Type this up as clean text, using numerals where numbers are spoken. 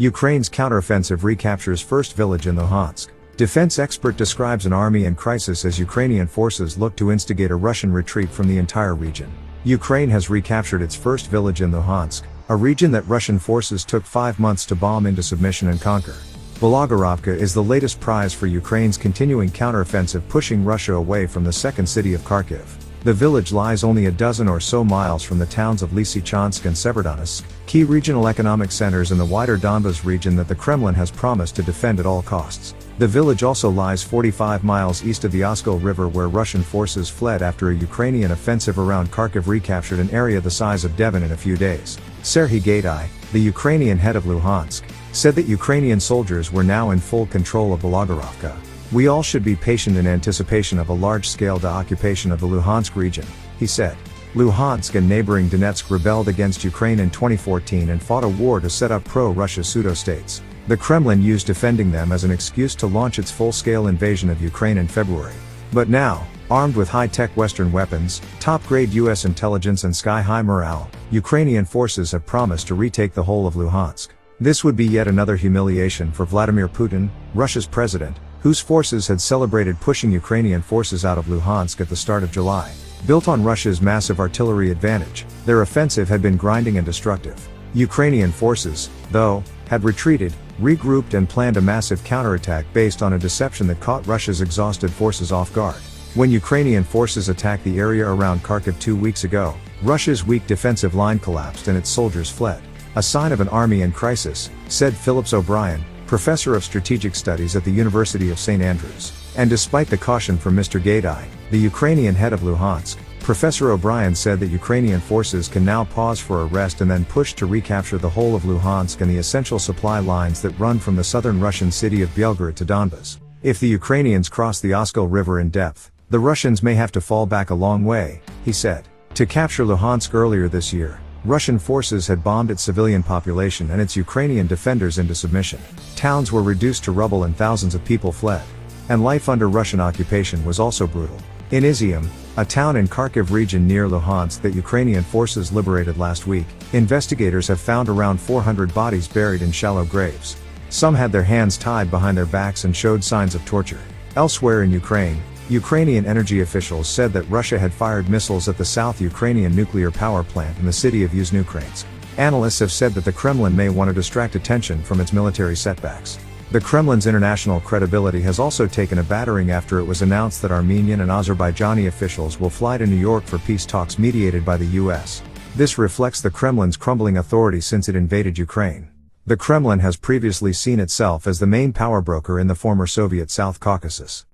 Ukraine's counteroffensive recaptures first village in Luhansk. Defense expert describes an army in crisis as Ukrainian forces look to instigate a Russian retreat from the entire region. Ukraine has recaptured its first village in Luhansk, a region that Russian forces took 5 months to bomb into submission and conquer. Belogorovka is the latest prize for Ukraine's continuing counteroffensive, pushing Russia away from the second city of Kharkiv. The village lies only a dozen or so miles from the towns of Lysychansk and Severodonetsk, key regional economic centers in the wider Donbas region that the Kremlin has promised to defend at all costs. The village also lies 45 miles east of the Oskil River, where Russian forces fled after a Ukrainian offensive around Kharkiv recaptured an area the size of Devon in a few days. Serhiy Gaidai, the Ukrainian head of Luhansk, said that Ukrainian soldiers were now in full control of Belogorovka. "We all should be patient in anticipation of a large-scale occupation of the Luhansk region," he said. Luhansk and neighboring Donetsk rebelled against Ukraine in 2014 and fought a war to set up pro-Russia pseudo-states. The Kremlin used defending them as an excuse to launch its full-scale invasion of Ukraine in February. But now, armed with high-tech Western weapons, top-grade US intelligence and sky-high morale, Ukrainian forces have promised to retake the whole of Luhansk. This would be yet another humiliation for Vladimir Putin, Russia's president, whose forces had celebrated pushing Ukrainian forces out of Luhansk at the start of July. Built on Russia's massive artillery advantage, their offensive had been grinding and destructive. Ukrainian forces, though, had retreated, regrouped and planned a massive counterattack based on a deception that caught Russia's exhausted forces off guard. When Ukrainian forces attacked the area around Kharkiv 2 weeks ago, Russia's weak defensive line collapsed and its soldiers fled. A sign of an army in crisis, said Phillips O'Brien, professor of strategic studies at the University of St. Andrews. And despite the caution from Mr. Gaidai, the Ukrainian head of Luhansk, Professor O'Brien said that Ukrainian forces can now pause for a rest and then push to recapture the whole of Luhansk and the essential supply lines that run from the southern Russian city of Belgorod to Donbas. If the Ukrainians cross the Oskil River in depth, the Russians may have to fall back a long way, he said. To capture Luhansk earlier this year, Russian forces had bombed its civilian population and its Ukrainian defenders into submission. Towns were reduced to rubble and thousands of people fled. And life under Russian occupation was also brutal. In Izium, a town in Kharkiv region near Luhansk that Ukrainian forces liberated last week, investigators have found around 400 bodies buried in shallow graves. Some had their hands tied behind their backs and showed signs of torture. Elsewhere in Ukraine, Ukrainian energy officials said that Russia had fired missiles at the South Ukrainian nuclear power plant in the city of Yuzhno-Ukrainsk. Analysts have said that the Kremlin may want to distract attention from its military setbacks. The Kremlin's international credibility has also taken a battering after it was announced that Armenian and Azerbaijani officials will fly to New York for peace talks mediated by the US. This reflects the Kremlin's crumbling authority since it invaded Ukraine. The Kremlin has previously seen itself as the main power broker in the former Soviet South Caucasus.